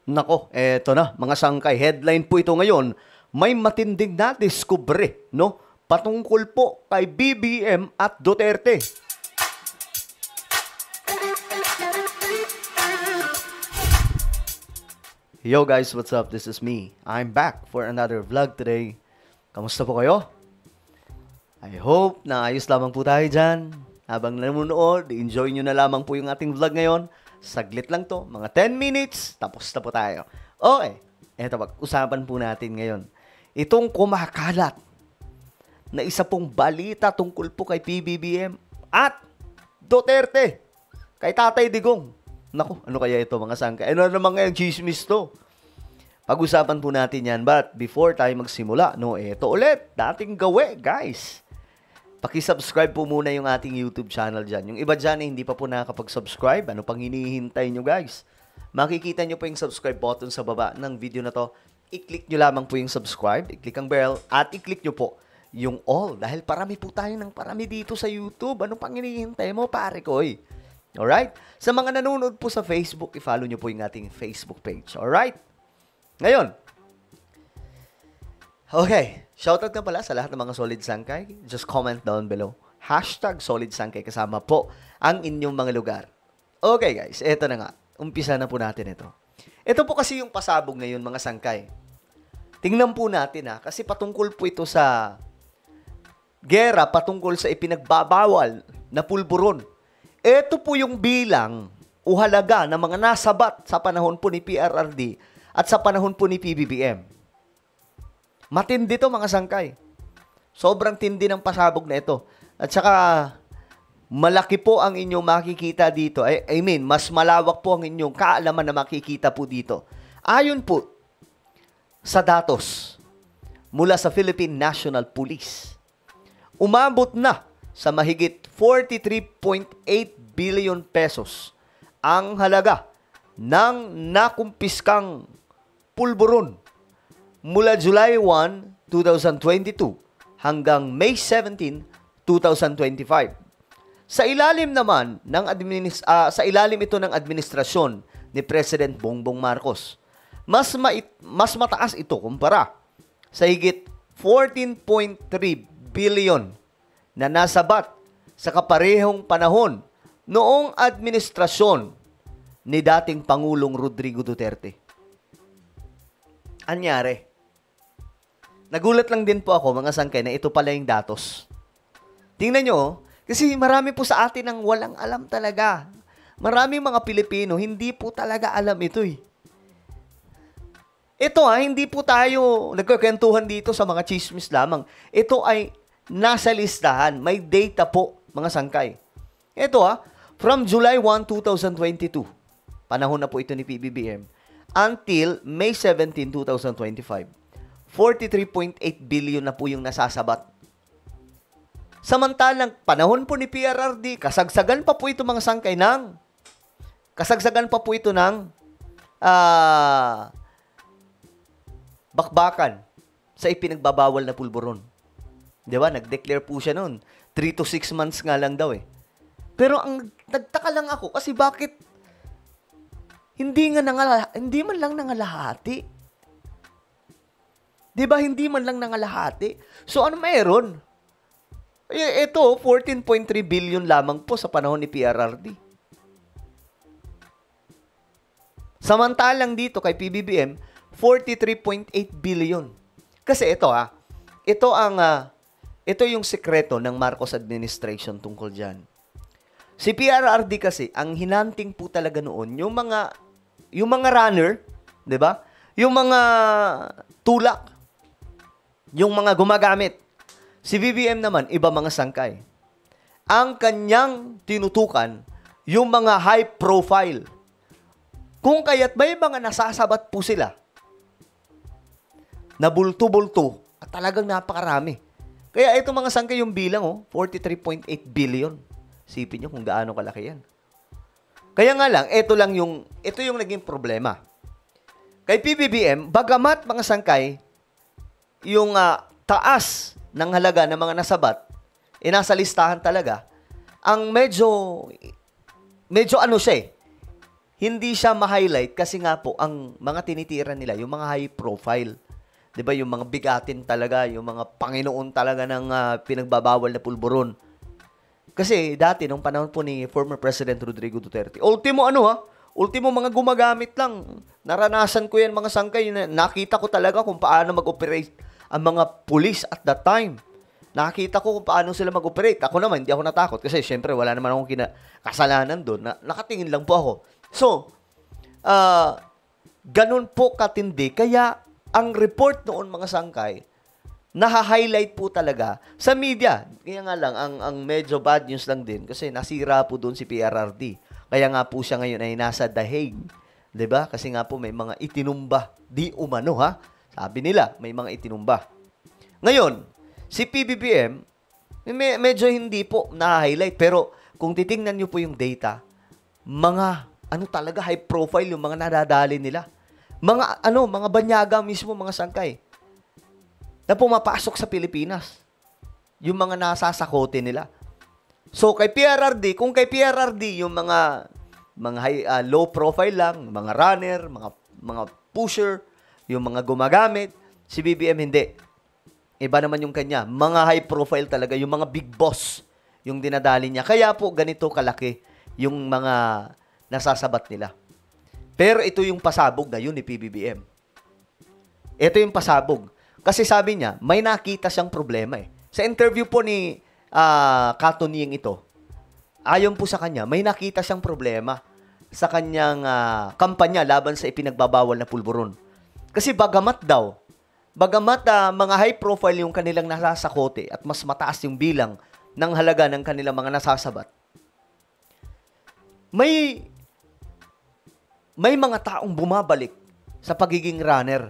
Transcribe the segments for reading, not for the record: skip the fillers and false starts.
Nako, eto na, mga sangkay. Headline po ito ngayon. May matinding na diskubre, no? Patungkol po kay BBM at Duterte. Yo guys, what's up? This is me. I'm back for another vlog today. Kamusta po kayo? I hope na ayos lamang po tayo dyan. Habang nanonood, enjoy nyo na lamang po yung ating vlog ngayon. Saglit lang to, mga 10 minutes, tapos na po tayo. Okay, eto pag-usapan po natin ngayon. Itong kumakalat na isa pong balita tungkol po kay PBBM at Duterte. Kay Tatay Digong. Naku, ano kaya ito mga sangka? Ano naman ngayong chismis to? Pag-usapan po natin yan. But before tayo magsimula, no, ito ulit, dating gawe, guys. Paki-subscribe po muna yung ating YouTube channel dyan. Yung iba dyan hindi pa po nakakapag-subscribe. Ano pang hinihintay nyo, guys? Makikita nyo po yung subscribe button sa baba ng video na to. I-click nyo lamang po yung subscribe, i-click ang bell, at i-click nyo po yung all. Dahil parami po tayo ng parami dito sa YouTube. Ano pang hinihintay mo, pare ko? Alright? Sa mga nanonood po sa Facebook, i-follow nyo po yung ating Facebook page. Alright? Ngayon, okay, shoutout na pala sa lahat ng mga Solid Sangkay. Just comment down below. Hashtag Solid Sangkay kasama po ang inyong mga lugar. Okay guys, eto na nga. Umpisa na po natin ito. Ito po kasi yung pasabog ngayon mga sangkay. Tingnan po natin kasi patungkol po ito sa gera, patungkol sa ipinagbabawal na pulburon. Ito po yung bilang o halaga ng mga nasabat sa panahon po ni PRRD at sa panahon po ni PBBM. Matindi to mga sangkay. Sobrang tindi ng pasabog na ito. At saka, malaki po ang inyong makikita dito. I mean, mas malawak po ang inyong kaalaman na makikita po dito. Ayon po sa datos mula sa Philippine National Police, umabot na sa mahigit 43.8 billion pesos ang halaga ng nakumpiskang pulburon mula July 1, 2022 hanggang May 17, 2025. Sa ilalim naman ng sa ilalim ito ng administrasyon ni President Bongbong Marcos, mas mataas ito kumpara sa higit 14.3 billion na nasabat sa kaparehong panahon noong administrasyon ni dating Pangulong Rodrigo Duterte. Anyari? Nagulat lang din po ako mga sangkay na ito pala yung datos. Tingnan nyo, kasi marami po sa atin ang walang alam talaga. Maraming mga Pilipino, hindi po talaga alam ito Ito hindi po tayo nagkakwentuhan dito sa mga chismis lamang. Ito ay nasa listahan. May data po, mga sangkay. Ito from July 1, 2022, panahon na po ito ni PBBM, until May 17, 2025, 43.8 billion na po yung nasasabat. Samantalang panahon po ni PRRD, kasagsagan pa po ito mga sangkay ng bakbakan sa ipinagbabawal na pulburon. Di ba? Nag-declare po siya noon. 3 to 6 months nga lang daw Pero ang nagtaka lang ako kasi bakit hindi man lang nangalahati. Di ba? Hindi man lang nangalahati. So ano mayroon? Ito, 14.3 billion lamang po sa panahon ni PRRD. Samantalang dito kay PBBM, 43.8 billion. Kasi ito yung sekreto ng Marcos administration tungkol dyan. Si PRRD kasi, ang hinanting po talaga noon, yung mga runner, di ba? Yung mga tulak, yung mga gumagamit. Si BBM naman, iba mga sangkay. Ang kanyang tinutukan, yung mga high profile. Kung kaya't may mga nasasabat po sila, na bulto-bulto, at talagang napakarami. Kaya ito mga sangkay yung bilang, 43.8 billion. Sipin nyo kung gaano kalaki yan. Kaya nga lang, ito yung naging problema. Kay PBBM, bagamat mga sangkay, yung taas ng halaga ng mga nasabat, nasa listahan talaga, ang medyo hindi siya ma-highlight kasi nga po, ang mga tinitira nila, yung mga high profile. 'Di ba, yung mga bigatin talaga, yung mga Panginoon talaga ng pinagbabawal na pulburon. Kasi dati, nung panahon po ni former President Rodrigo Duterte, ultimo mga gumagamit lang. Naranasan ko yan mga sangkay. Nakita ko talaga kung paano mag-operate ang mga pulis at that time. Nakita ko kung paano sila mag-operate. Ako naman, hindi ako natakot kasi syempre wala naman akong kasalanan doon. Nakatingin lang po ako. So, ganun po katindi. Kaya, ang report noon mga sangkay, naha-highlight po talaga sa media. Kaya nga lang, ang medyo bad news lang din kasi nasira po doon si PRRD. Kaya nga po siya ngayon ay nasa The Hague. 'Di ba? Kasi nga po may mga itinumba. Di umano ha. Sabi nila, may mga itinumba. Ngayon, si PBBM, medyo hindi po na-highlight. Pero kung titingnan nyo po yung data, mga talaga high profile yung mga nadadali nila. Mga banyaga mismo, mga sangkay na pumapasok sa Pilipinas. Yung mga nasasakote nila. So, kung kay PRRD, yung mga high, low profile lang, mga runner, mga pusher, yung mga gumagamit, si BBM hindi. Iba naman yung kanya. Mga high profile talaga, yung mga big boss, yung dinadali niya. Kaya po, ganito kalaki yung mga nasasabat nila. Pero ito yung pasabog na yun ni PBBM. Ito yung pasabog. Kasi sabi niya, may nakita siyang problema eh. Sa interview po ni Katunying ito, ayon po sa kanya, may nakita siyang problema sa kanyang kampanya laban sa ipinagbabawal na pulburon. Kasi bagamat mga high profile yung kanilang nasasakote at mas mataas yung bilang ng halaga ng kanilang mga nasasabat, may mga taong bumabalik sa pagiging runner,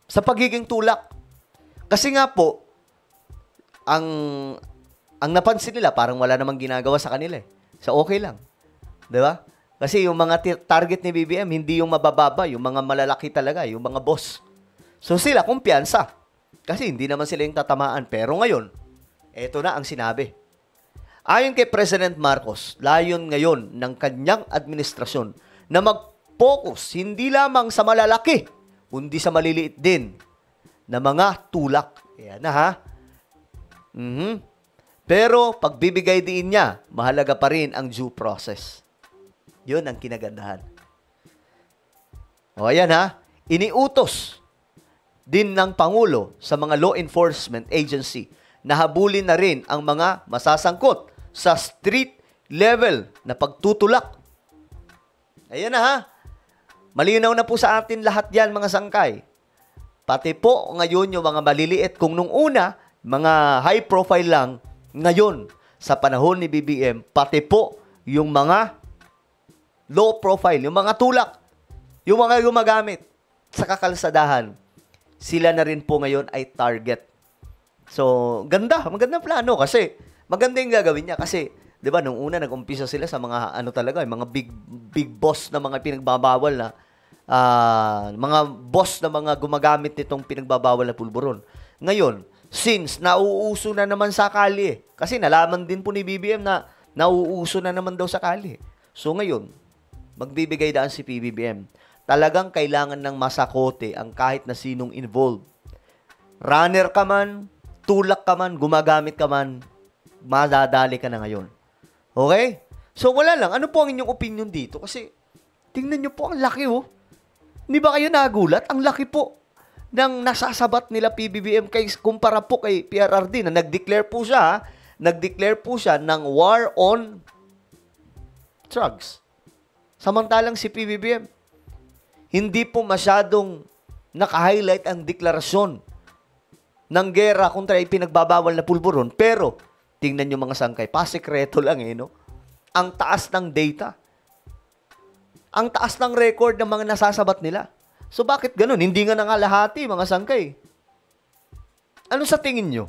sa pagiging tulak. Kasi nga po, ang napansin nila, parang wala namang ginagawa sa kanila eh. So, okay lang. 'Di ba? Kasi yung mga target ni BBM, hindi yung mabababa, yung mga malalaki talaga, yung mga boss. So, sila, kumpiyansa. Kasi hindi naman sila yung tatamaan. Pero ngayon, eto na ang sinabi. Ayon kay President Marcos, layon ngayon ng kanyang administrasyon na mag-focus hindi lamang sa malalaki, kundi sa maliliit din na mga tulak. Ayan na ha. Pero pagbibigay din niya, mahalaga pa rin ang due process. Yun ang kinagandahan. O ayan ha, iniutos din ng Pangulo sa mga law enforcement agency na habulin na rin ang mga masasangkot sa street level na pagtutulak. Ayan na ha. Malinaw na po sa atin lahat yan mga sangkay. Pati po ngayon yung mga maliliit. Kung nung una, mga high profile lang, ngayon, sa panahon ni BBM, pati po yung mga low profile, yung mga tulak, yung mga gumagamit sa kakalsadahan, sila na rin po ngayon ay target. So, magandang plano kasi maganda yung gagawin niya kasi 'di ba nung una nag-umpisa sila sa mga talaga, yung mga big boss na mga pinagbabawal na mga boss na mga gumagamit nitong pinagbabawal na pulburon. Ngayon, since nauuso na naman sa kali kasi nalaman din po ni BBM na nauuso na naman daw sa kali. So ngayon, magbibigay daan si PBBM. Talagang kailangan ng masakote ang kahit na sinong involved. Runner ka man, tulak ka man, gumagamit ka man, madadali ka na ngayon. Okay? So, wala lang. Ano po ang inyong opinion dito? Kasi, tingnan nyo po, ang laki oh. Hindi ba kayo nagulat? Ang laki po ng nasasabat nila PBBM kumpara po kay PRRD na nag-declare po siya ng war on drugs. Samantalang si PBBM, hindi po masyadong naka-highlight ang deklarasyon ng gera kontra ipinagbabawal na pulburon. Pero, tingnan nyo mga sangkay, pasikreto lang no? Ang taas ng data. Ang taas ng record ng mga nasasabat nila. So, bakit ganun? Hindi nga nangalahati, mga sangkay. Ano sa tingin nyo?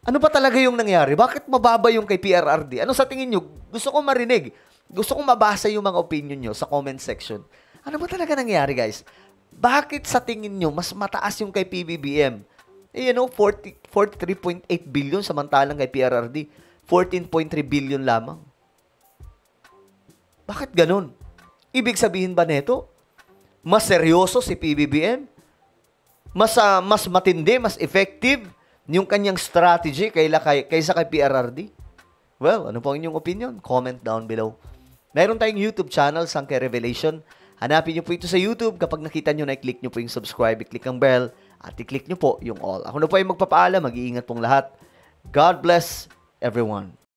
Ano ba talaga yung nangyari? Bakit mababa yung kay PRRD? Ano sa tingin nyo? Gusto kong marinig. Gusto kong mabasa yung mga opinion nyo sa comment section. Ano ba talaga nangyari, guys? Bakit sa tingin nyo mas mataas yung kay PBBM? 43.8 billion samantalang kay PRRD, 14.3 billion lamang. Bakit ganun? Ibig sabihin ba neto, mas seryoso si PBBM? Mas matindi, mas effective yung kanyang strategy kaysa kay PRRD? Well, ano po ang inyong opinion? Comment down below. Meron tayong YouTube channel, Sangkay Revelation. Hanapin nyo po ito sa YouTube. Kapag nakita nyo na, i-click nyo po yung subscribe, i-click ang bell, at i-click nyo po yung all. Ako na po ay magpapaalam. Mag-iingat pong lahat. God bless everyone.